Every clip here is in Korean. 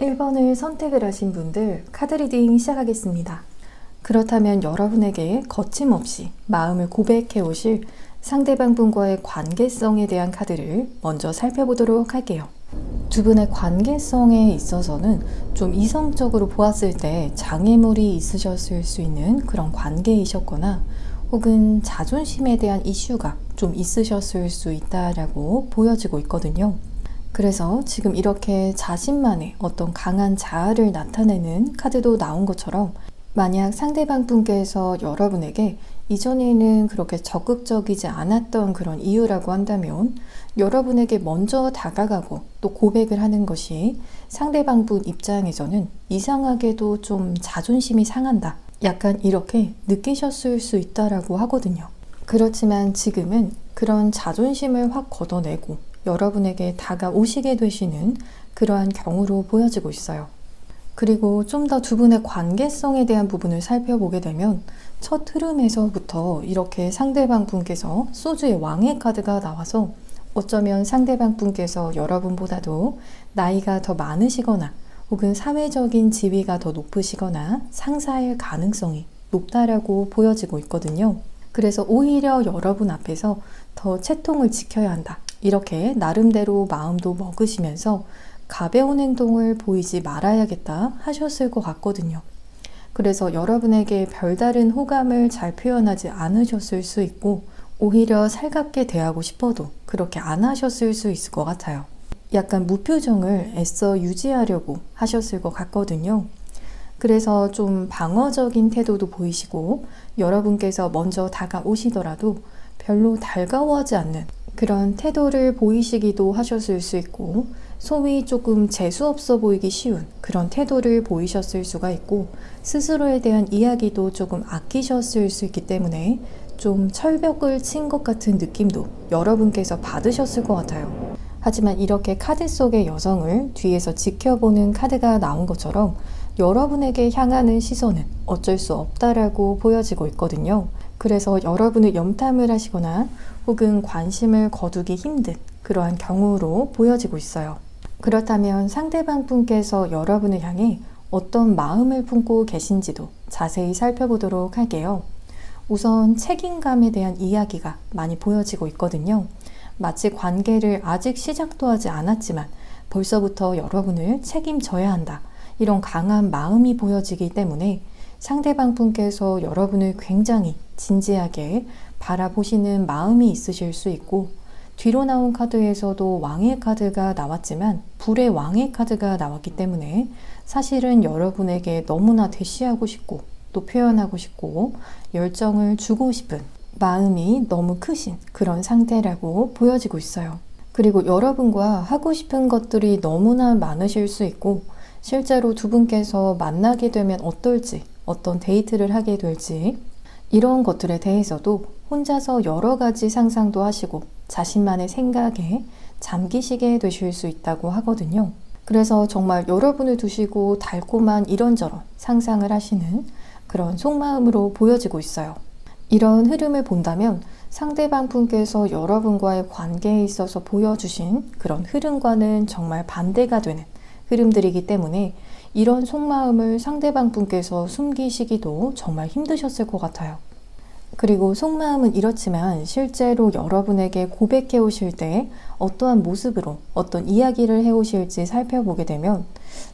1번을 선택을 하신 분들 카드 리딩 시작하겠습니다. 그렇다면 여러분에게 거침없이 마음을 고백해 오실 상대방 분과의 관계성에 대한 카드를 먼저 살펴보도록 할게요. 두 분의 관계성에 있어서는 좀 이성적으로 보았을 때 장애물이 있으셨을 수 있는 그런 관계이셨거나 혹은 자존심에 대한 이슈가 좀 있으셨을 수 있다라고 보여지고 있거든요. 그래서 지금 이렇게 자신만의 어떤 강한 자아를 나타내는 카드도 나온 것처럼 만약 상대방 분께서 여러분에게 이전에는 그렇게 적극적이지 않았던 그런 이유라고 한다면 여러분에게 먼저 다가가고 또 고백을 하는 것이 상대방 분 입장에서는 이상하게도 좀 자존심이 상한다. 약간 이렇게 느끼셨을 수 있다라고 하거든요. 그렇지만 지금은 그런 자존심을 확 걷어내고 여러분에게 다가오시게 되시는 그러한 경우로 보여지고 있어요. 그리고 좀 더 두 분의 관계성에 대한 부분을 살펴보게 되면 첫 흐름에서부터 이렇게 상대방 분께서 소주의 왕의 카드가 나와서 어쩌면 상대방 분께서 여러분보다도 나이가 더 많으시거나 혹은 사회적인 지위가 더 높으시거나 상사일 가능성이 높다라고 보여지고 있거든요. 그래서 오히려 여러분 앞에서 더 채통을 지켜야 한다. 이렇게 나름대로 마음도 먹으시면서 가벼운 행동을 보이지 말아야겠다 하셨을 것 같거든요. 그래서 여러분에게 별다른 호감을 잘 표현하지 않으셨을 수 있고 오히려 살갑게 대하고 싶어도 그렇게 안 하셨을 수 있을 것 같아요. 약간 무표정을 애써 유지하려고 하셨을 것 같거든요. 그래서 좀 방어적인 태도도 보이시고 여러분께서 먼저 다가오시더라도 별로 달가워하지 않는 그런 태도를 보이시기도 하셨을 수 있고 소위 조금 재수없어 보이기 쉬운 그런 태도를 보이셨을 수가 있고 스스로에 대한 이야기도 조금 아끼셨을 수 있기 때문에 좀 철벽을 친 것 같은 느낌도 여러분께서 받으셨을 것 같아요. 하지만 이렇게 카드 속의 여성을 뒤에서 지켜보는 카드가 나온 것처럼 여러분에게 향하는 시선은 어쩔 수 없다라고 보여지고 있거든요. 그래서 여러분을 염탐을 하시거나 혹은 관심을 거두기 힘든 그러한 경우로 보여지고 있어요. 그렇다면 상대방 분께서 여러분을 향해 어떤 마음을 품고 계신지도 자세히 살펴보도록 할게요. 우선 책임감에 대한 이야기가 많이 보여지고 있거든요. 마치 관계를 아직 시작도 하지 않았지만 벌써부터 여러분을 책임져야 한다. 이런 강한 마음이 보여지기 때문에 상대방 분께서 여러분을 굉장히 진지하게 바라보시는 마음이 있으실 수 있고 뒤로 나온 카드에서도 왕의 카드가 나왔지만 불의 왕의 카드가 나왔기 때문에 사실은 여러분에게 너무나 대시하고 싶고 또 표현하고 싶고 열정을 주고 싶은 마음이 너무 크신 그런 상태라고 보여지고 있어요. 그리고 여러분과 하고 싶은 것들이 너무나 많으실 수 있고 실제로 두 분께서 만나게 되면 어떨지 어떤 데이트를 하게 될지 이런 것들에 대해서도 혼자서 여러 가지 상상도 하시고 자신만의 생각에 잠기시게 되실 수 있다고 하거든요. 그래서 정말 여러분을 두시고 달콤한 이런저런 상상을 하시는 그런 속마음으로 보여지고 있어요. 이런 흐름을 본다면 상대방 분께서 여러분과의 관계에 있어서 보여주신 그런 흐름과는 정말 반대가 되는 흐름들이기 때문에 이런 속마음을 상대방 분께서 숨기시기도 정말 힘드셨을 것 같아요. 그리고 속마음은 이렇지만 실제로 여러분에게 고백해 오실 때 어떠한 모습으로 어떤 이야기를 해 오실지 살펴보게 되면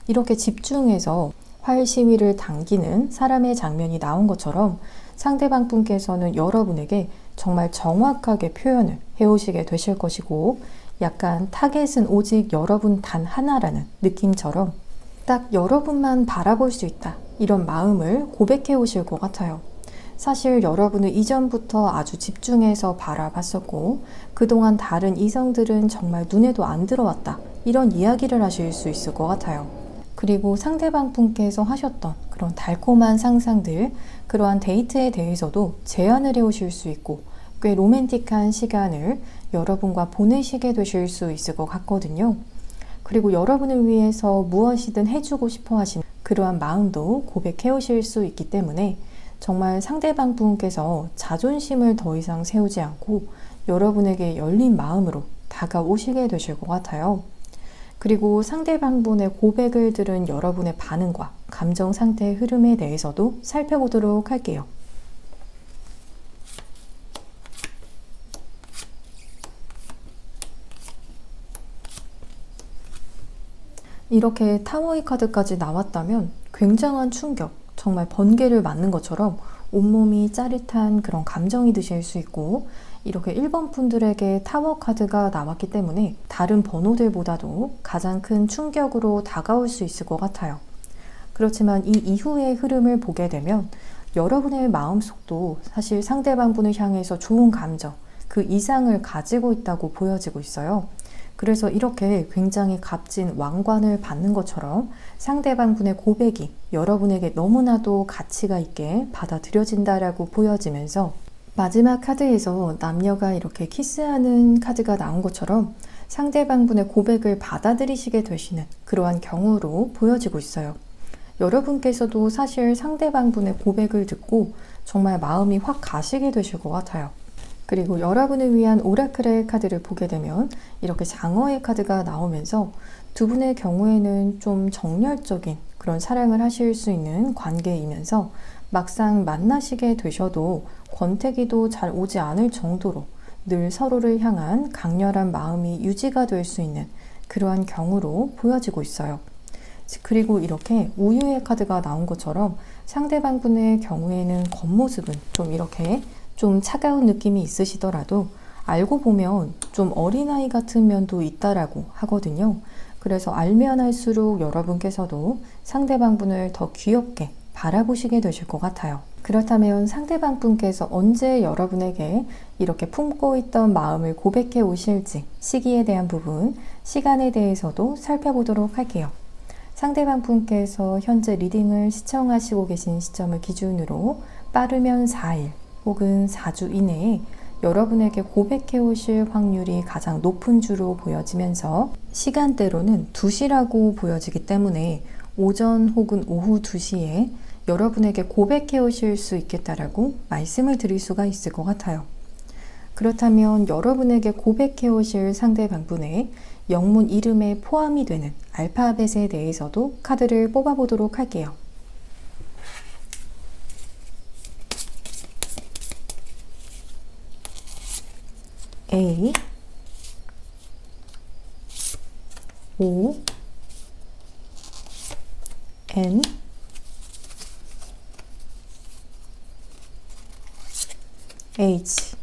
이렇게 집중해서 활 시위를 당기는 사람의 장면이 나온 것처럼 상대방 분께서는 여러분에게 정말 정확하게 표현을 해 오시게 되실 것이고 약간 타겟은 오직 여러분 단 하나라는 느낌처럼 딱 여러분만 바라볼 수 있다 이런 마음을 고백해 오실 것 같아요. 사실 여러분은 이전부터 아주 집중해서 바라봤었고 그동안 다른 이성들은 정말 눈에도 안 들어왔다 이런 이야기를 하실 수 있을 것 같아요. 그리고 상대방 분께서 하셨던 그런 달콤한 상상들 그러한 데이트에 대해서도 제안을 해오실 수 있고 꽤 로맨틱한 시간을 여러분과 보내시게 되실 수 있을 것 같거든요. 그리고 여러분을 위해서 무엇이든 해주고 싶어 하시는 그러한 마음도 고백해 오실 수 있기 때문에 정말 상대방 분께서 자존심을 더 이상 세우지 않고 여러분에게 열린 마음으로 다가오시게 되실 것 같아요. 그리고 상대방분의 고백을 들은 여러분의 반응과 감정 상태의 흐름에 대해서도 살펴보도록 할게요. 이렇게 타워의 카드까지 나왔다면 굉장한 충격, 정말 번개를 맞는 것처럼 온몸이 짜릿한 그런 감정이 드실 수 있고, 이렇게 1번 분들에게 타워 카드가 나왔기 때문에 다른 번호들보다도 가장 큰 충격으로 다가올 수 있을 것 같아요. 그렇지만 이 이후의 흐름을 보게 되면 여러분의 마음속도 사실 상대방분을 향해서 좋은 감정, 그 이상을 가지고 있다고 보여지고 있어요. 그래서 이렇게 굉장히 값진 왕관을 받는 것처럼 상대방분의 고백이 여러분에게 너무나도 가치가 있게 받아들여진다라고 보여지면서, 마지막 카드에서 남녀가 이렇게 키스하는 카드가 나온 것처럼 상대방분의 고백을 받아들이시게 되시는 그러한 경우로 보여지고 있어요. 여러분께서도 사실 상대방분의 고백을 듣고 정말 마음이 확 가시게 되실 것 같아요. 그리고 여러분을 위한 오라클의 카드를 보게 되면 이렇게 장어의 카드가 나오면서 두 분의 경우에는 좀 정열적인 그런 사랑을 하실 수 있는 관계이면서 막상 만나시게 되셔도 권태기도 잘 오지 않을 정도로 늘 서로를 향한 강렬한 마음이 유지가 될 수 있는 그러한 경우로 보여지고 있어요. 그리고 이렇게 우유의 카드가 나온 것처럼 상대방분의 경우에는 겉모습은 좀 이렇게 좀 차가운 느낌이 있으시더라도 알고 보면 좀 어린아이 같은 면도 있다라고 하거든요. 그래서 알면 알수록 여러분께서도 상대방분을 더 귀엽게 바라보시게 되실 것 같아요. 그렇다면 상대방분께서 언제 여러분에게 이렇게 품고 있던 마음을 고백해 오실지 시기에 대한 부분, 시간에 대해서도 살펴보도록 할게요. 상대방분께서 현재 리딩을 시청하시고 계신 시점을 기준으로 빠르면 4일 혹은 4주 이내에 여러분에게 고백해 오실 확률이 가장 높은 주로 보여지면서, 시간대로는 2시라고 보여지기 때문에 오전 혹은 오후 2시에 여러분에게 고백해 오실 수 있겠다라고 말씀을 드릴 수가 있을 것 같아요. 그렇다면 여러분에게 고백해 오실 상대방분의 영문 이름에 포함이 되는 알파벳에 대해서도 카드를 뽑아보도록 할게요. A, O, N, H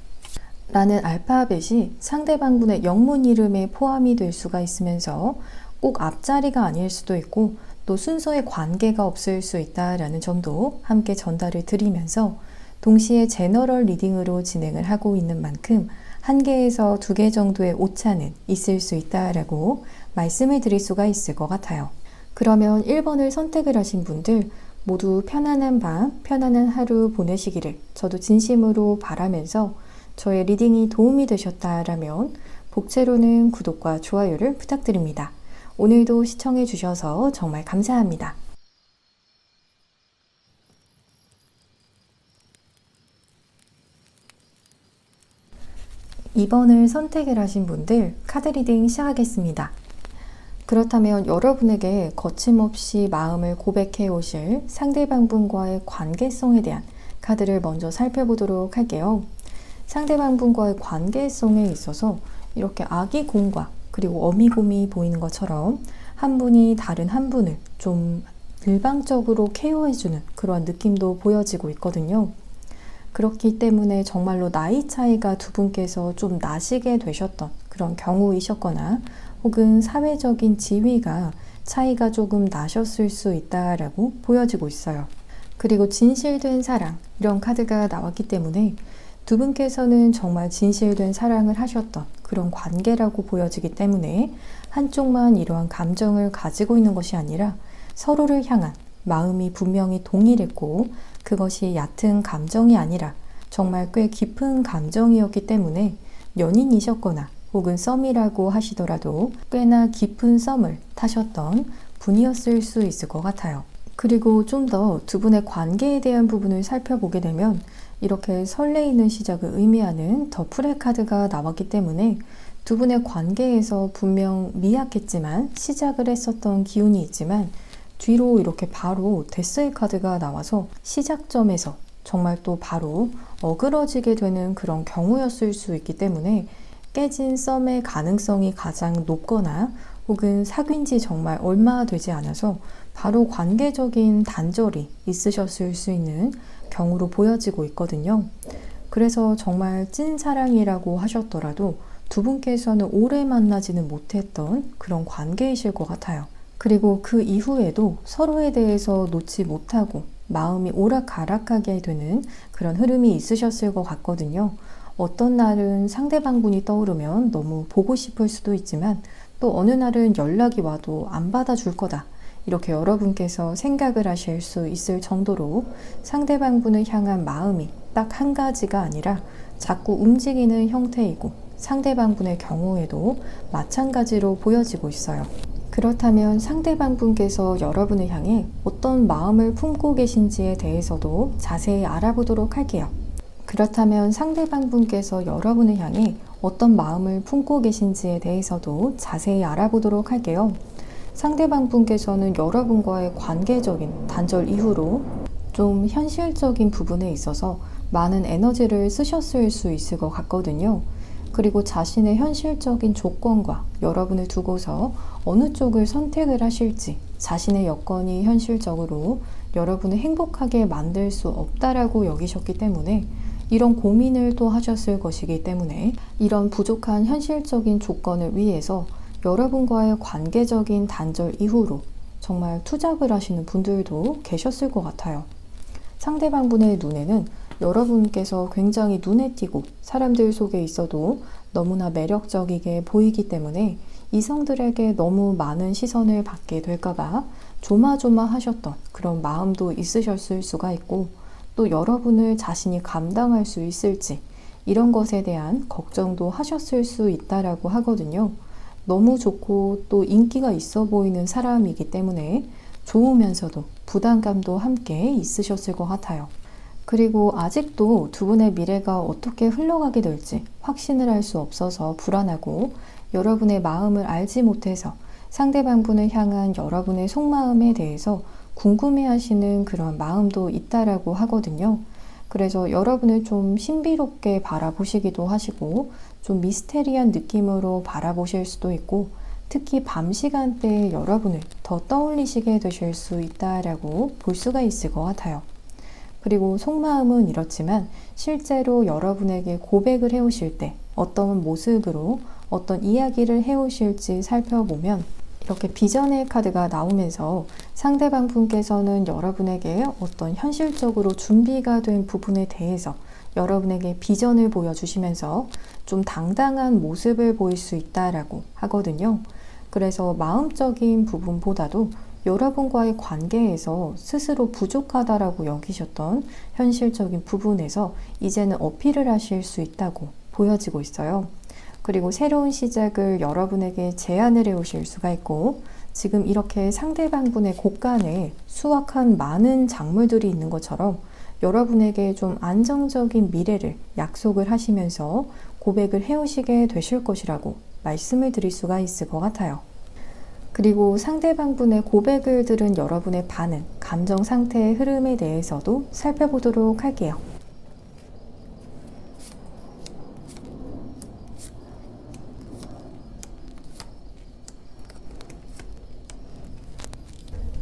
라는 알파벳이 상대방분의 영문 이름에 포함이 될 수가 있으면서 꼭 앞자리가 아닐 수도 있고 또 순서에 관계가 없을 수 있다라는 점도 함께 전달을 드리면서, 동시에 제너럴 리딩으로 진행을 하고 있는 만큼 1개에서 2개 정도의 오차는 있을 수 있다라고 말씀을 드릴 수가 있을 것 같아요. 그러면 1번을 선택을 하신 분들 모두 편안한 밤, 편안한 하루 보내시기를 저도 진심으로 바라면서, 저의 리딩이 도움이 되셨다라면 복채로는 구독과 좋아요를 부탁드립니다. 오늘도 시청해 주셔서 정말 감사합니다. 2번을 선택을 하신 분들 카드 리딩 시작하겠습니다. 그렇다면 여러분에게 거침없이 마음을 고백해 오실 상대방분과의 관계성에 대한 카드를 먼저 살펴보도록 할게요. 상대방분과의 관계성에 있어서 이렇게 아기곰과 그리고 어미곰이 보이는 것처럼 한 분이 다른 한 분을 좀 일방적으로 케어해주는 그런 느낌도 보여지고 있거든요. 그렇기 때문에 정말로 나이 차이가 두 분께서 좀 나시게 되셨던 그런 경우이셨거나 혹은 사회적인 지위가 차이가 조금 나셨을 수 있다라고 보여지고 있어요. 그리고 진실된 사랑, 이런 카드가 나왔기 때문에 두 분께서는 정말 진실된 사랑을 하셨던 그런 관계라고 보여지기 때문에 한쪽만 이러한 감정을 가지고 있는 것이 아니라 서로를 향한 마음이 분명히 동일했고, 그것이 얕은 감정이 아니라 정말 꽤 깊은 감정이었기 때문에 연인이셨거나 혹은 썸이라고 하시더라도 꽤나 깊은 썸을 타셨던 분이었을 수 있을 것 같아요. 그리고 좀 더 두 분의 관계에 대한 부분을 살펴보게 되면 이렇게 설레이는 시작을 의미하는 더 풀의 카드가 나왔기 때문에 두 분의 관계에서 분명 미약했지만 시작을 했었던 기운이 있지만 뒤로 이렇게 바로 데스의 카드가 나와서 시작점에서 정말 또 바로 어그러지게 되는 그런 경우였을 수 있기 때문에 깨진 썸의 가능성이 가장 높거나 혹은 사귄 지 정말 얼마 되지 않아서 바로 관계적인 단절이 있으셨을 수 있는 경우로 보여지고 있거든요. 그래서 정말 찐사랑이라고 하셨더라도 두 분께서는 오래 만나지는 못했던 그런 관계이실 것 같아요. 그리고 그 이후에도 서로에 대해서 놓지 못하고 마음이 오락가락하게 되는 그런 흐름이 있으셨을 것 같거든요. 어떤 날은 상대방분이 떠오르면 너무 보고 싶을 수도 있지만 또 어느 날은 연락이 와도 안 받아줄 거다. 이렇게 여러분께서 생각을 하실 수 있을 정도로 상대방분을 향한 마음이 딱 한 가지가 아니라 자꾸 움직이는 형태이고 상대방분의 경우에도 마찬가지로 보여지고 있어요. 그렇다면 상대방분께서 여러분을 향해 어떤 마음을 품고 계신지에 대해서도 자세히 알아보도록 할게요. 그렇다면 상대방분께서 여러분을 향해 어떤 마음을 품고 계신지에 대해서도 자세히 알아보도록 할게요. 상대방분께서는 여러분과의 관계적인 단절 이후로 좀 현실적인 부분에 있어서 많은 에너지를 쓰셨을 수 있을 것 같거든요. 그리고 자신의 현실적인 조건과 여러분을 두고서 어느 쪽을 선택을 하실지 자신의 여건이 현실적으로 여러분을 행복하게 만들 수 없다라고 여기셨기 때문에 이런 고민을 또 하셨을 것이기 때문에 이런 부족한 현실적인 조건을 위해서 여러분과의 관계적인 단절 이후로 정말 투잡을 하시는 분들도 계셨을 것 같아요. 상대방분의 눈에는 여러분께서 굉장히 눈에 띄고 사람들 속에 있어도 너무나 매력적이게 보이기 때문에 이성들에게 너무 많은 시선을 받게 될까봐 조마조마하셨던 그런 마음도 있으셨을 수가 있고 또 여러분을 자신이 감당할 수 있을지 이런 것에 대한 걱정도 하셨을 수 있다라고 하거든요. 너무 좋고 또 인기가 있어 보이는 사람이기 때문에 좋으면서도 부담감도 함께 있으셨을 것 같아요. 그리고 아직도 두 분의 미래가 어떻게 흘러가게 될지 확신을 할 수 없어서 불안하고 여러분의 마음을 알지 못해서 상대방분을 향한 여러분의 속마음에 대해서 궁금해하시는 그런 마음도 있다라고 하거든요. 그래서 여러분을 좀 신비롭게 바라보시기도 하시고 좀 미스테리한 느낌으로 바라보실 수도 있고 특히 밤 시간대에 여러분을 더 떠올리시게 되실 수 있다라고 볼 수가 있을 것 같아요. 그리고 속마음은 이렇지만 실제로 여러분에게 고백을 해오실 때 어떤 모습으로 어떤 이야기를 해오실지 살펴보면 이렇게 비전의 카드가 나오면서 상대방 분께서는 여러분에게 어떤 현실적으로 준비가 된 부분에 대해서 여러분에게 비전을 보여주시면서 좀 당당한 모습을 보일 수 있다라고 하거든요. 그래서 마음적인 부분보다도 여러분과의 관계에서 스스로 부족하다라고 여기셨던 현실적인 부분에서 이제는 어필을 하실 수 있다고 보여지고 있어요. 그리고 새로운 시작을 여러분에게 제안을 해오실 수가 있고 지금 이렇게 상대방분의 곳간에 수확한 많은 작물들이 있는 것처럼 여러분에게 좀 안정적인 미래를 약속을 하시면서 고백을 해오시게 되실 것이라고 말씀을 드릴 수가 있을 것 같아요. 그리고 상대방분의 고백을 들은 여러분의 반응, 감정 상태의 흐름에 대해서도 살펴보도록 할게요.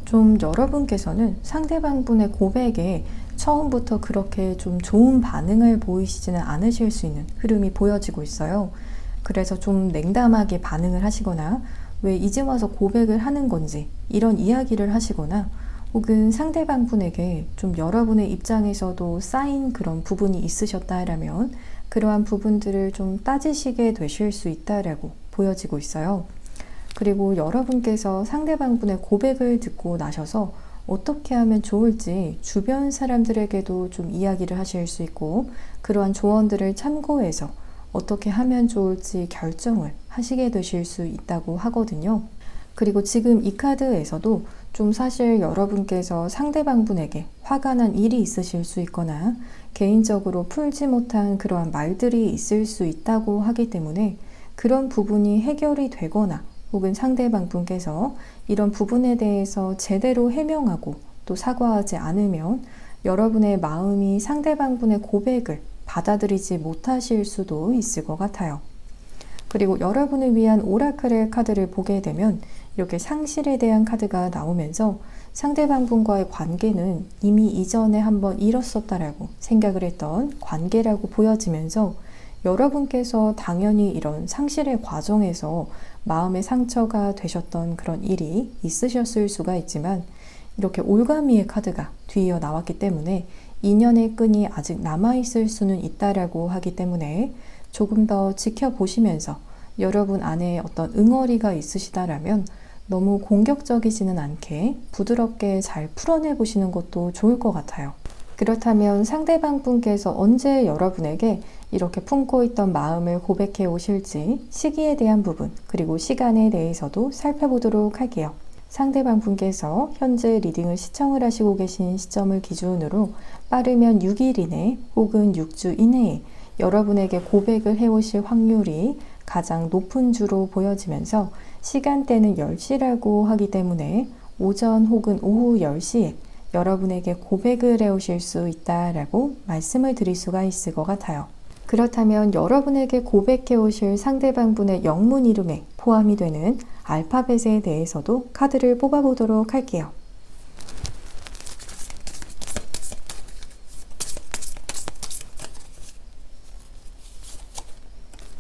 좀 여러분께서는 상대방분의 고백에 처음부터 그렇게 좀 좋은 반응을 보이시지는 않으실 수 있는 흐름이 보여지고 있어요. 그래서 좀 냉담하게 반응을 하시거나 왜 이제 와서 고백을 하는 건지 이런 이야기를 하시거나 혹은 상대방분에게 좀 여러분의 입장에서도 쌓인 그런 부분이 있으셨다라면 그러한 부분들을 좀 따지시게 되실 수 있다라고 보여지고 있어요. 그리고 여러분께서 상대방분의 고백을 듣고 나셔서 어떻게 하면 좋을지 주변 사람들에게도 좀 이야기를 하실 수 있고 그러한 조언들을 참고해서 어떻게 하면 좋을지 결정을 하시게 되실 수 있다고 하거든요. 그리고 지금 이 카드에서도 좀 사실 여러분께서 상대방분에게 화가 난 일이 있으실 수 있거나 개인적으로 풀지 못한 그러한 말들이 있을 수 있다고 하기 때문에 그런 부분이 해결이 되거나 혹은 상대방 분께서 이런 부분에 대해서 제대로 해명하고 또 사과하지 않으면 여러분의 마음이 상대방 분의 고백을 받아들이지 못하실 수도 있을 것 같아요. 그리고 여러분을 위한 오라클의 카드를 보게 되면 이렇게 상실에 대한 카드가 나오면서 상대방 분과의 관계는 이미 이전에 한번 잃었었다라고 생각을 했던 관계라고 보여지면서 여러분께서 당연히 이런 상실의 과정에서 마음의 상처가 되셨던 그런 일이 있으셨을 수가 있지만 이렇게 올가미의 카드가 뒤이어 나왔기 때문에 인연의 끈이 아직 남아있을 수는 있다라고 하기 때문에 조금 더 지켜보시면서 여러분 안에 어떤 응어리가 있으시다라면 너무 공격적이지는 않게 부드럽게 잘 풀어내 보시는 것도 좋을 것 같아요. 그렇다면 상대방 분께서 언제 여러분에게 이렇게 품고 있던 마음을 고백해 오실지 시기에 대한 부분 그리고 시간에 대해서도 살펴보도록 할게요. 상대방 분께서 현재 리딩을 시청을 하시고 계신 시점을 기준으로 빠르면 6일 이내 혹은 6주 이내에 여러분에게 고백을 해오실 확률이 가장 높은 주로 보여지면서 시간대는 10시라고 하기 때문에 오전 혹은 오후 10시에 여러분에게 고백을 해오실 수 있다라고 말씀을 드릴 수가 있을 것 같아요. 그렇다면 여러분에게 고백해 오실 상대방 분의 영문 이름에 포함이 되는 알파벳에 대해서도 카드를 뽑아보도록 할게요.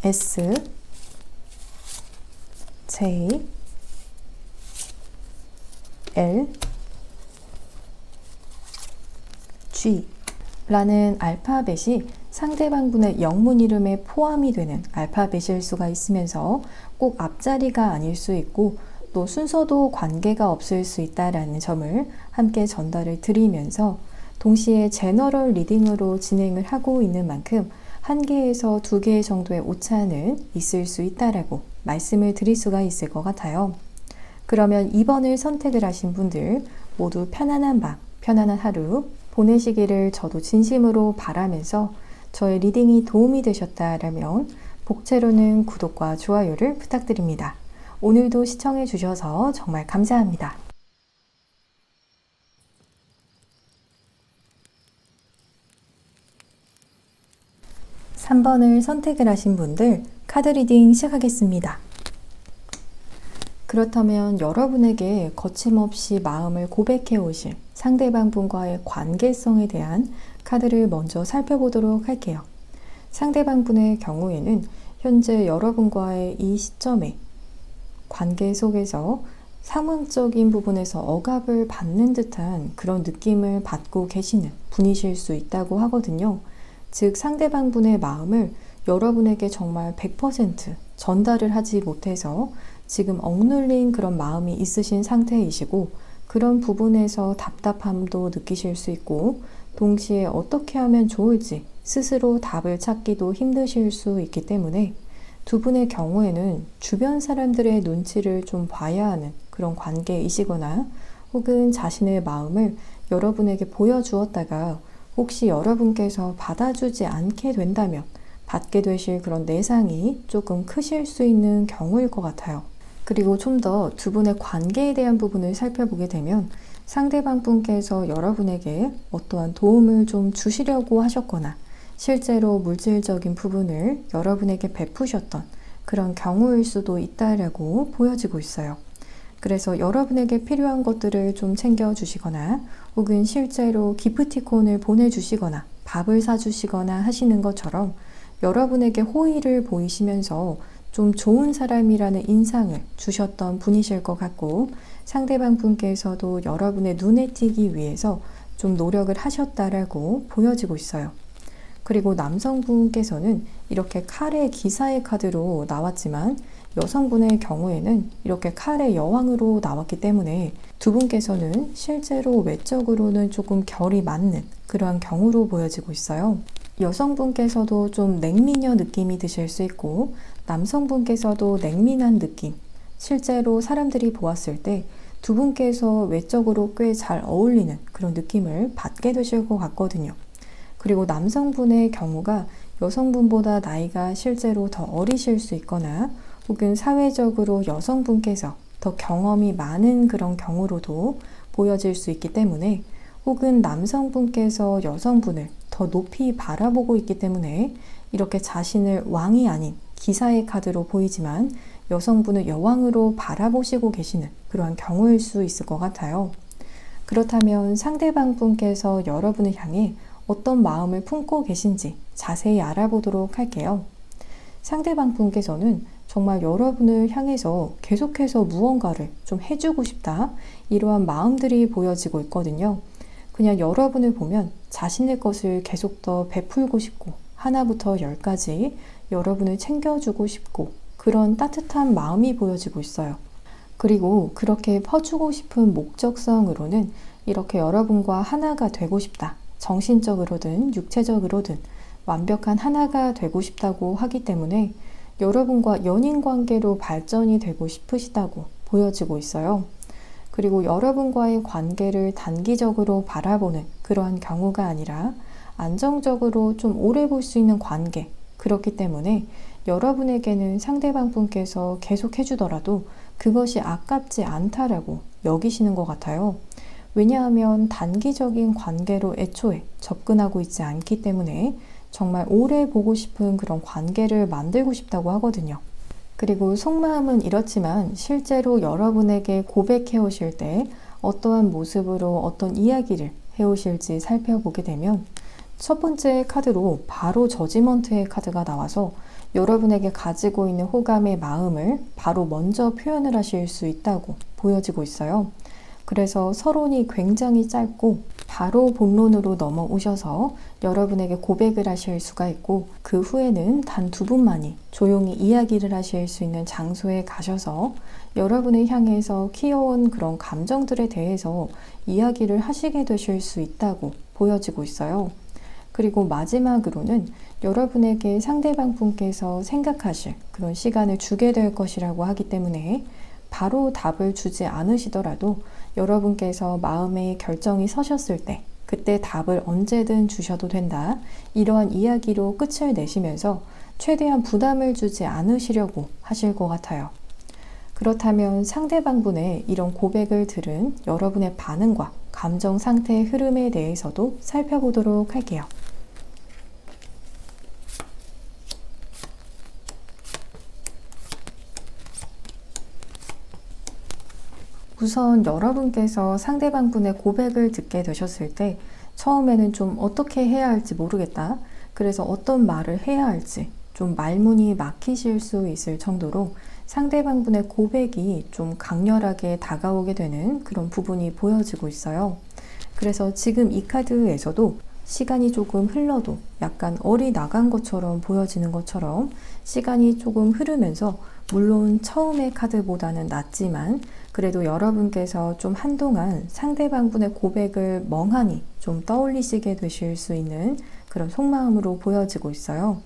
S, J, L, G 라는 알파벳이 상대방 분의 영문 이름에 포함이 되는 알파벳일 수가 있으면서 꼭 앞자리가 아닐 수 있고 또 순서도 관계가 없을 수 있다라는 점을 함께 전달을 드리면서 동시에 제너럴 리딩으로 진행을 하고 있는 만큼 1개에서 2개 정도의 오차는 있을 수 있다라고 말씀을 드릴 수가 있을 것 같아요. 그러면 2번을 선택을 하신 분들 모두 편안한 밤, 편안한 하루 보내시기를 저도 진심으로 바라면서 저의 리딩이 도움이 되셨다라면 복채로는 구독과 좋아요를 부탁드립니다. 오늘도 시청해 주셔서 정말 감사합니다. 3번을 선택을 하신 분들 카드 리딩 시작하겠습니다. 그렇다면 여러분에게 거침없이 마음을 고백해 오실 상대방 분과의 관계성에 대한 카드를 먼저 살펴보도록 할게요. 상대방 분의 경우에는 현재 여러분과의 이 시점에 관계 속에서 상황적인 부분에서 억압을 받는 듯한 그런 느낌을 받고 계시는 분이실 수 있다고 하거든요. 즉 상대방 분의 마음을 여러분에게 정말 100% 전달을 하지 못해서 지금 억눌린 그런 마음이 있으신 상태이시고 그런 부분에서 답답함도 느끼실 수 있고 동시에 어떻게 하면 좋을지 스스로 답을 찾기도 힘드실 수 있기 때문에 두 분의 경우에는 주변 사람들의 눈치를 좀 봐야 하는 그런 관계이시거나 혹은 자신의 마음을 여러분에게 보여주었다가 혹시 여러분께서 받아주지 않게 된다면 받게 되실 그런 내상이 조금 크실 수 있는 경우일 것 같아요. 그리고 좀 더 두 분의 관계에 대한 부분을 살펴보게 되면 상대방 분께서 여러분에게 어떠한 도움을 좀 주시려고 하셨거나 실제로 물질적인 부분을 여러분에게 베푸셨던 그런 경우일 수도 있다라고 보여지고 있어요. 그래서 여러분에게 필요한 것들을 좀 챙겨주시거나 혹은 실제로 기프티콘을 보내주시거나 밥을 사주시거나 하시는 것처럼 여러분에게 호의를 보이시면서 좀 좋은 사람이라는 인상을 주셨던 분이실 것 같고 상대방 분께서도 여러분의 눈에 띄기 위해서 좀 노력을 하셨다라고 보여지고 있어요. 그리고 남성분께서는 이렇게 칼의 기사의 카드로 나왔지만 여성분의 경우에는 이렇게 칼의 여왕으로 나왔기 때문에 두 분께서는 실제로 외적으로는 조금 결이 맞는 그러한 경우로 보여지고 있어요. 여성분께서도 좀 냉미녀 느낌이 드실 수 있고 남성분께서도 냉미한 느낌, 실제로 사람들이 보았을 때 두 분께서 외적으로 꽤 잘 어울리는 그런 느낌을 받게 되실 것 같거든요. 그리고 남성분의 경우가 여성분보다 나이가 실제로 더 어리실 수 있거나 혹은 사회적으로 여성분께서 더 경험이 많은 그런 경우로도 보여질 수 있기 때문에, 혹은 남성분께서 여성분을 더 높이 바라보고 있기 때문에 이렇게 자신을 왕이 아닌 기사의 카드로 보이지만 여성분을 여왕으로 바라보시고 계시는 그러한 경우일 수 있을 것 같아요. 그렇다면 상대방 분께서 여러분을 향해 어떤 마음을 품고 계신지 자세히 알아보도록 할게요. 상대방 분께서는 정말 여러분을 향해서 계속해서 무언가를 좀 해주고 싶다, 이러한 마음들이 보여지고 있거든요. 그냥 여러분을 보면 자신의 것을 계속 더 베풀고 싶고 하나부터 열까지 여러분을 챙겨주고 싶고 그런 따뜻한 마음이 보여지고 있어요. 그리고 그렇게 퍼주고 싶은 목적성으로는 이렇게 여러분과 하나가 되고 싶다, 정신적으로든 육체적으로든 완벽한 하나가 되고 싶다고 하기 때문에 여러분과 연인 관계로 발전이 되고 싶으시다고 보여지고 있어요. 그리고 여러분과의 관계를 단기적으로 바라보는 그러한 경우가 아니라 안정적으로 좀 오래 볼 수 있는 관계, 그렇기 때문에 여러분에게는 상대방 분께서 계속 해주더라도 그것이 아깝지 않다라고 여기시는 것 같아요. 왜냐하면 단기적인 관계로 애초에 접근하고 있지 않기 때문에 정말 오래 보고 싶은 그런 관계를 만들고 싶다고 하거든요. 그리고 속마음은 이렇지만 실제로 여러분에게 고백해 오실 때 어떠한 모습으로 어떤 이야기를 해 오실지 살펴보게 되면, 첫 번째 카드로 바로 저지먼트의 카드가 나와서 여러분에게 가지고 있는 호감의 마음을 바로 먼저 표현을 하실 수 있다고 보여지고 있어요. 그래서 서론이 굉장히 짧고 바로 본론으로 넘어오셔서 여러분에게 고백을 하실 수가 있고, 그 후에는 단 두 분만이 조용히 이야기를 하실 수 있는 장소에 가셔서 여러분을 향해서 키워온 그런 감정들에 대해서 이야기를 하시게 되실 수 있다고 보여지고 있어요. 그리고 마지막으로는 여러분에게 상대방 분께서 생각하실 그런 시간을 주게 될 것이라고 하기 때문에 바로 답을 주지 않으시더라도 여러분께서 마음의 결정이 서셨을 때 그때 답을 언제든 주셔도 된다, 이러한 이야기로 끝을 내시면서 최대한 부담을 주지 않으시려고 하실 것 같아요. 그렇다면 상대방 분의 이런 고백을 들은 여러분의 반응과 감정 상태의 흐름에 대해서도 살펴보도록 할게요. 우선 여러분께서 상대방 분의 고백을 듣게 되셨을 때 처음에는 좀 어떻게 해야 할지 모르겠다, 그래서 어떤 말을 해야 할지 좀 말문이 막히실 수 있을 정도로 상대방 분의 고백이 좀 강렬하게 다가오게 되는 그런 부분이 보여지고 있어요. 그래서 지금 이 카드에서도 시간이 조금 흘러도 약간 얼이 나간 것처럼 보여지는 것처럼 시간이 조금 흐르면서, 물론 처음의 카드보다는 낫지만 그래도 여러분께서 좀 한동안 상대방 분의 고백을 멍하니 좀 떠올리시게 되실 수 있는 그런 속마음으로 보여지고 있어요.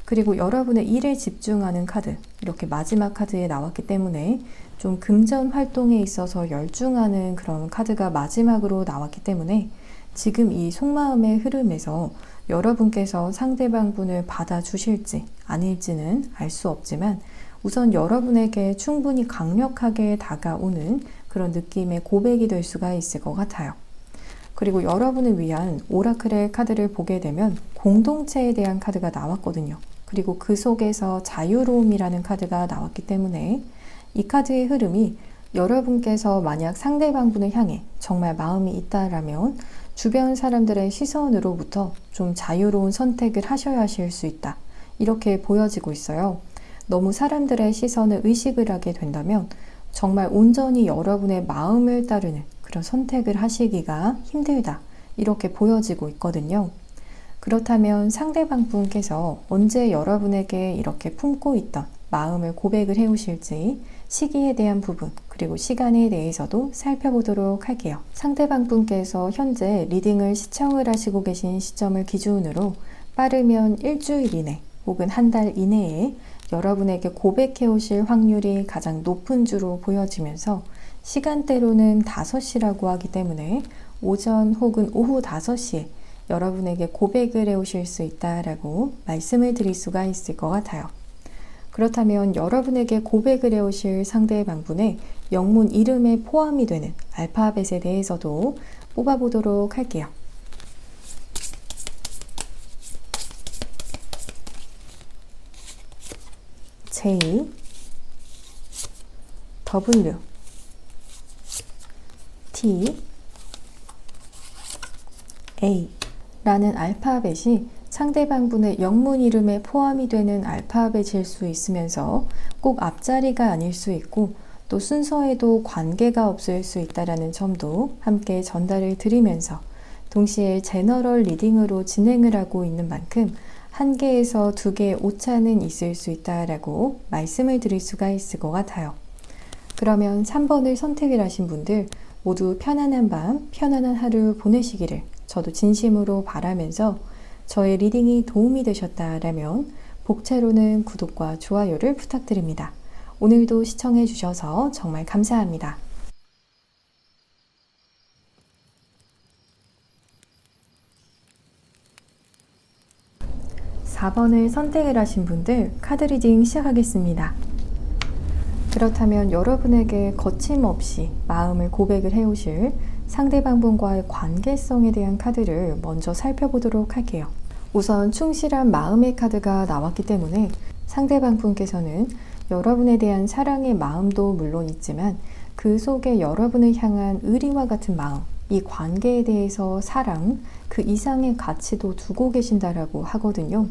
그리고 여러분의 일에 집중하는 카드, 이렇게 마지막 카드에 나왔기 때문에 좀 금전 활동에 있어서 열중하는 그런 카드가 마지막으로 나왔기 때문에 지금 이 속마음의 흐름에서 여러분께서 상대방 분을 받아주실지 아닐지는 알 수 없지만 우선 여러분에게 충분히 강력하게 다가오는 그런 느낌의 고백이 될 수가 있을 것 같아요. 그리고 여러분을 위한 오라클의 카드를 보게 되면 공동체에 대한 카드가 나왔거든요. 그리고 그 속에서 자유로움이라는 카드가 나왔기 때문에 이 카드의 흐름이 여러분께서 만약 상대방 분을 향해 정말 마음이 있다라면 주변 사람들의 시선으로부터 좀 자유로운 선택을 하셔야 하실 수 있다, 이렇게 보여지고 있어요. 너무 사람들의 시선을 의식을 하게 된다면 정말 온전히 여러분의 마음을 따르는 그런 선택을 하시기가 힘들다, 이렇게 보여지고 있거든요. 그렇다면 상대방 분께서 언제 여러분에게 이렇게 품고 있던 마음을 고백을 해오실지 시기에 대한 부분, 그리고 시간에 대해서도 살펴보도록 할게요. 상대방 분께서 현재 리딩을 시청을 하시고 계신 시점을 기준으로 빠르면 일주일 이내 혹은 한 달 이내에 여러분에게 고백해 오실 확률이 가장 높은 주로 보여지면서, 시간대로는 5시라고 하기 때문에 오전 혹은 오후 5시에 여러분에게 고백을 해오실 수 있다라고 말씀을 드릴 수가 있을 것 같아요. 그렇다면 여러분에게 고백을 해오실 상대방분의 영문 이름에 포함이 되는 알파벳에 대해서도 뽑아보도록 할게요. J, W, T, A 라는 알파벳이 상대방분의 영문 이름에 포함이 되는 알파벳일 수 있으면서 꼭 앞자리가 아닐 수 있고 또 순서에도 관계가 없을 수 있다는 점도 함께 전달을 드리면서 동시에 제너럴 리딩으로 진행을 하고 있는 만큼 1개에서 2개의 오차는 있을 수 있다라고 말씀을 드릴 수가 있을 것 같아요. 그러면 3번을 선택을 하신 분들 모두 편안한 밤, 편안한 하루 보내시기를 저도 진심으로 바라면서 저의 리딩이 도움이 되셨다라면 복채로는 구독과 좋아요를 부탁드립니다. 오늘도 시청해 주셔서 정말 감사합니다. 4번을 선택을 하신 분들 카드 리딩 시작하겠습니다. 그렇다면 여러분에게 거침없이 마음을 고백을 해오실 상대방분과의 관계성에 대한 카드를 먼저 살펴보도록 할게요. 우선 충실한 마음의 카드가 나왔기 때문에 상대방분께서는 여러분에 대한 사랑의 마음도 물론 있지만 그 속에 여러분을 향한 의리와 같은 마음, 이 관계에 대해서 사랑, 그 이상의 가치도 두고 계신다라고 하거든요.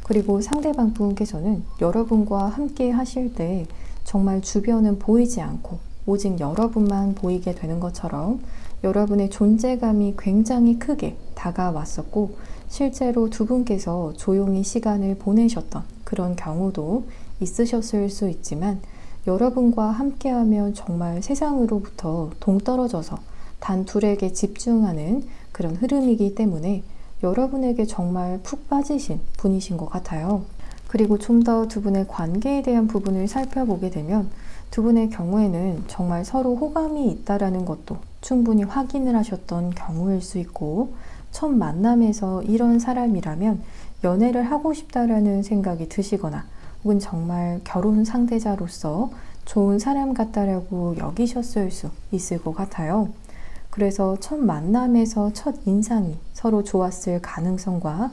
그리고 상대방분께서는 여러분과 함께 하실 때 정말 주변은 보이지 않고 오직 여러분만 보이게 되는 것처럼 여러분의 존재감이 굉장히 크게 다가왔었고 실제로 두 분께서 조용히 시간을 보내셨던 그런 경우도 있으셨을 수 있지만 여러분과 함께하면 정말 세상으로부터 동떨어져서 단 둘에게 집중하는 그런 흐름이기 때문에 여러분에게 정말 푹 빠지신 분이신 것 같아요. 그리고 좀 더 두 분의 관계에 대한 부분을 살펴보게 되면 두 분의 경우에는 정말 서로 호감이 있다라는 것도 충분히 확인을 하셨던 경우일 수 있고 첫 만남에서 이런 사람이라면 연애를 하고 싶다라는 생각이 드시거나 혹은 정말 결혼 상대자로서 좋은 사람 같다라고 여기셨을 수 있을 것 같아요. 그래서 첫 만남에서 첫 인상이 서로 좋았을 가능성과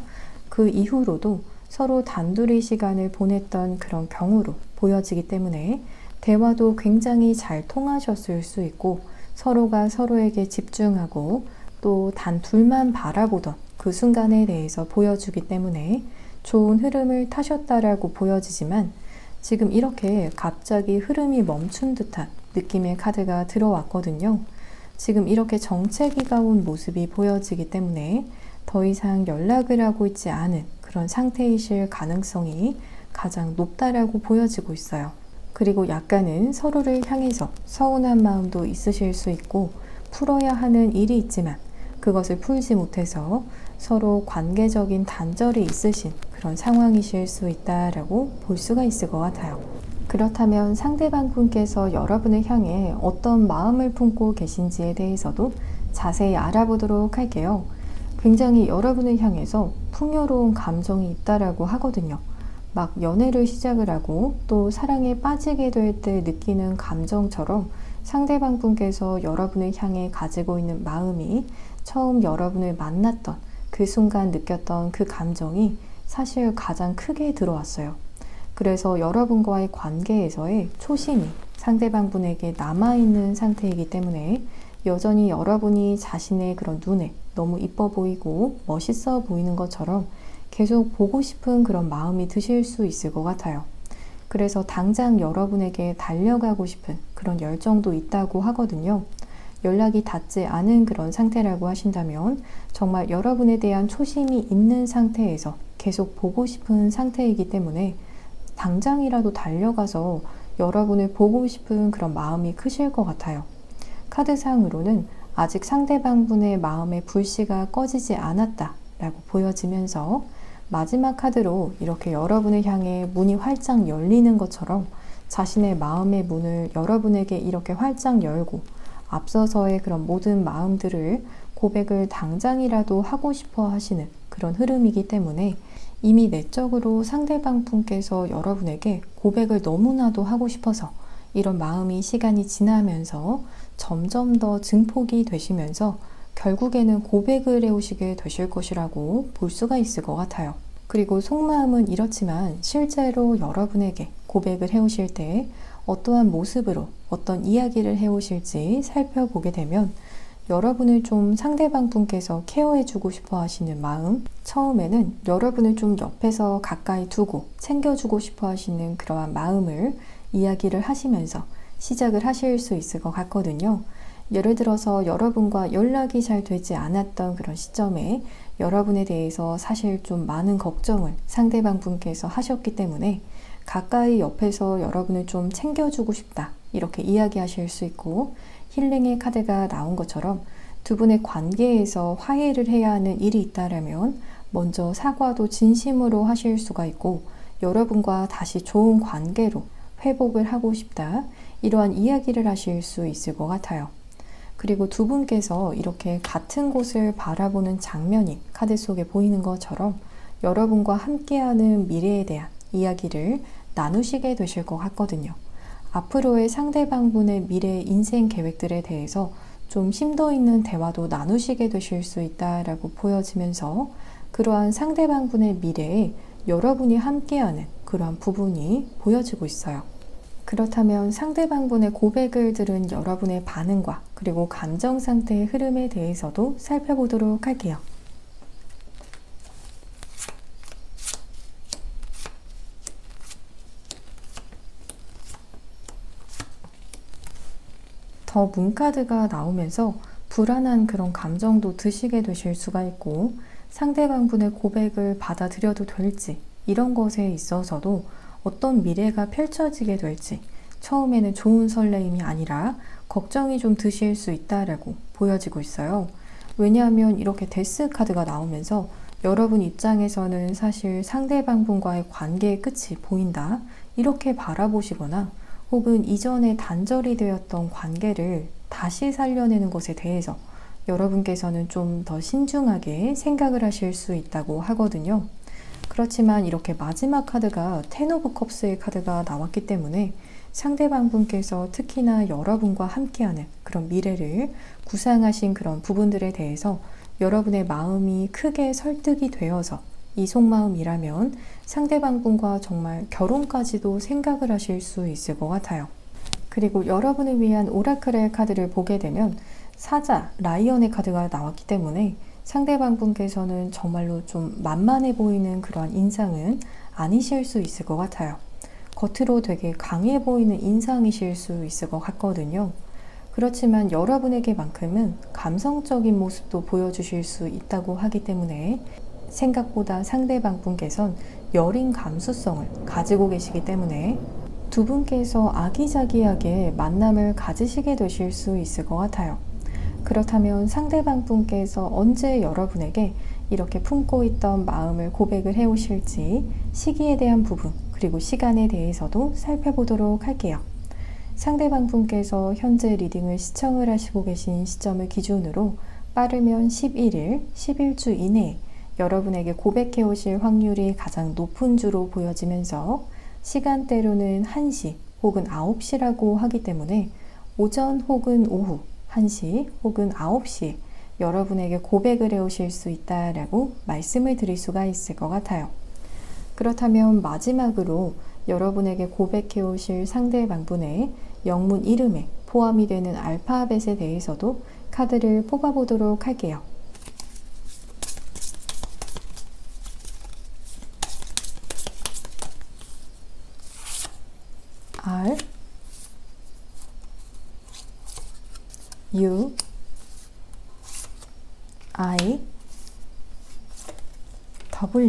그 이후로도 서로 단둘이 시간을 보냈던 그런 경우로 보여지기 때문에 대화도 굉장히 잘 통하셨을 수 있고 서로가 서로에게 집중하고 또 단 둘만 바라보던 그 순간에 대해서 보여주기 때문에 좋은 흐름을 타셨다라고 보여지지만 지금 이렇게 갑자기 흐름이 멈춘 듯한 느낌의 카드가 들어왔거든요. 지금 이렇게 정체기가 온 모습이 보여지기 때문에 더 이상 연락을 하고 있지 않은 그런 상태이실 가능성이 가장 높다라고 보여지고 있어요. 그리고 약간은 서로를 향해서 서운한 마음도 있으실 수 있고 풀어야 하는 일이 있지만 그것을 풀지 못해서 서로 관계적인 단절이 있으신 그런 상황이실 수 있다라고 볼 수가 있을 것 같아요. 그렇다면 상대방 분께서 여러분을 향해 어떤 마음을 품고 계신지에 대해서도 자세히 알아보도록 할게요. 굉장히 여러분을 향해서 풍요로운 감정이 있다라고 하거든요. 막 연애를 시작을 하고 또 사랑에 빠지게 될 때 느끼는 감정처럼 상대방 분께서 여러분을 향해 가지고 있는 마음이 처음 여러분을 만났던 그 순간 느꼈던 그 감정이 사실 가장 크게 들어왔어요. 그래서 여러분과의 관계에서의 초심이 상대방 분에게 남아있는 상태이기 때문에 여전히 여러분이 자신의 그런 눈에 너무 이뻐 보이고 멋있어 보이는 것처럼 계속 보고 싶은 그런 마음이 드실 수 있을 것 같아요. 그래서 당장 여러분에게 달려가고 싶은 그런 열정도 있다고 하거든요. 연락이 닿지 않은 그런 상태라고 하신다면 정말 여러분에 대한 초심이 있는 상태에서 계속 보고 싶은 상태이기 때문에 당장이라도 달려가서 여러분을 보고 싶은 그런 마음이 크실 것 같아요. 카드상으로는 아직 상대방 분의 마음의 불씨가 꺼지지 않았다라고 보여지면서 마지막 카드로 이렇게 여러분을 향해 문이 활짝 열리는 것처럼 자신의 마음의 문을 여러분에게 이렇게 활짝 열고 앞서서의 그런 모든 마음들을 고백을 당장이라도 하고 싶어 하시는 그런 흐름이기 때문에 이미 내적으로 상대방 분께서 여러분에게 고백을 너무나도 하고 싶어서 이런 마음이 시간이 지나면서 점점 더 증폭이 되시면서 결국에는 고백을 해오시게 되실 것이라고 볼 수가 있을 것 같아요. 그리고 속마음은 이렇지만 실제로 여러분에게 고백을 해오실 때 어떠한 모습으로 어떤 이야기를 해오실지 살펴보게 되면 여러분을 좀 상대방 분께서 케어해주고 싶어 하시는 마음, 처음에는 여러분을 좀 옆에서 가까이 두고 챙겨주고 싶어 하시는 그러한 마음을 이야기를 하시면서 시작을 하실 수 있을 것 같거든요. 예를 들어서 여러분과 연락이 잘 되지 않았던 그런 시점에 여러분에 대해서 사실 좀 많은 걱정을 상대방 분께서 하셨기 때문에 가까이 옆에서 여러분을 좀 챙겨주고 싶다, 이렇게 이야기하실 수 있고, 힐링의 카드가 나온 것처럼 두 분의 관계에서 화해를 해야 하는 일이 있다면 먼저 사과도 진심으로 하실 수가 있고, 여러분과 다시 좋은 관계로 회복을 하고 싶다, 이러한 이야기를 하실 수 있을 것 같아요. 그리고 두 분께서 이렇게 같은 곳을 바라보는 장면이 카드 속에 보이는 것처럼 여러분과 함께하는 미래에 대한 이야기를 나누시게 되실 것 같거든요. 앞으로의 상대방분의 미래 인생 계획들에 대해서 좀 심도 있는 대화도 나누시게 되실 수 있다라고 보여지면서 그러한 상대방분의 미래에 여러분이 함께하는 그러한 부분이 보여지고 있어요. 그렇다면 상대방분의 고백을 들은 여러분의 반응과 그리고 감정 상태의 흐름에 대해서도 살펴보도록 할게요. 더 문카드가 나오면서 불안한 그런 감정도 드시게 되실 수가 있고, 상대방분의 고백을 받아들여도 될지 이런 것에 있어서도 어떤 미래가 펼쳐지게 될지 처음에는 좋은 설레임이 아니라 걱정이 좀 드실 수 있다라고 보여지고 있어요. 왜냐하면 이렇게 데스 카드가 나오면서 여러분 입장에서는 사실 상대방분과의 관계의 끝이 보인다, 이렇게 바라보시거나 혹은 이전에 단절이 되었던 관계를 다시 살려내는 것에 대해서 여러분께서는 좀 더 신중하게 생각을 하실 수 있다고 하거든요. 그렇지만 이렇게 마지막 카드가 텐 오브 컵스의 카드가 나왔기 때문에 상대방 분께서 특히나 여러분과 함께하는 그런 미래를 구상하신 그런 부분들에 대해서 여러분의 마음이 크게 설득이 되어서 이 속마음이라면 상대방 분과 정말 결혼까지도 생각을 하실 수 있을 것 같아요. 그리고 여러분을 위한 오라클의 카드를 보게 되면 사자, 라이언의 카드가 나왔기 때문에 상대방 분께서는 정말로 좀 만만해 보이는 그러한 인상은 아니실 수 있을 것 같아요. 겉으로 되게 강해 보이는 인상이실 수 있을 것 같거든요. 그렇지만 여러분에게만큼은 감성적인 모습도 보여주실 수 있다고 하기 때문에 생각보다 상대방 분께선 여린 감수성을 가지고 계시기 때문에 두 분께서 아기자기하게 만남을 가지시게 되실 수 있을 것 같아요. 그렇다면 상대방 분께서 언제 여러분에게 이렇게 품고 있던 마음을 고백을 해오실지 시기에 대한 부분, 그리고 시간에 대해서도 살펴보도록 할게요. 상대방 분께서 현재 리딩을 시청을 하시고 계신 시점을 기준으로 빠르면 11일, 11주 이내에 여러분에게 고백해 오실 확률이 가장 높은 주로 보여지면서 시간대로는 1시 혹은 9시라고 하기 때문에 오전 혹은 오후 1시 혹은 9시에 여러분에게 고백을 해오실 수 있다라고 말씀을 드릴 수가 있을 것 같아요. 그렇다면 마지막으로 여러분에게 고백해 오실 상대방분의 영문 이름에 포함이 되는 알파벳에 대해서도 카드를 뽑아보도록 할게요. R, U, I, W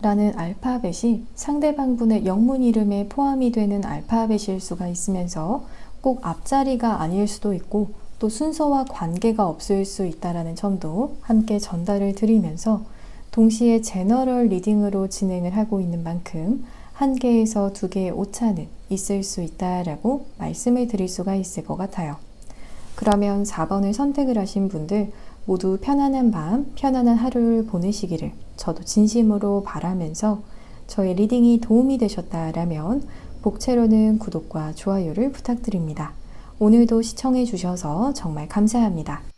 라는 알파벳이 상대방분의 영문 이름에 포함이 되는 알파벳일 수가 있으면서 꼭 앞자리가 아닐 수도 있고 또 순서와 관계가 없을 수 있다는 점도 함께 전달을 드리면서 동시에 제너럴 리딩으로 진행을 하고 있는 만큼 한 개에서 두 개의 오차는 있을 수 있다라고 말씀을 드릴 수가 있을 것 같아요. 그러면 4번을 선택을 하신 분들 모두 편안한 밤, 편안한 하루를 보내시기를 저도 진심으로 바라면서 저의 리딩이 도움이 되셨다라면 복채로는 구독과 좋아요를 부탁드립니다. 오늘도 시청해 주셔서 정말 감사합니다.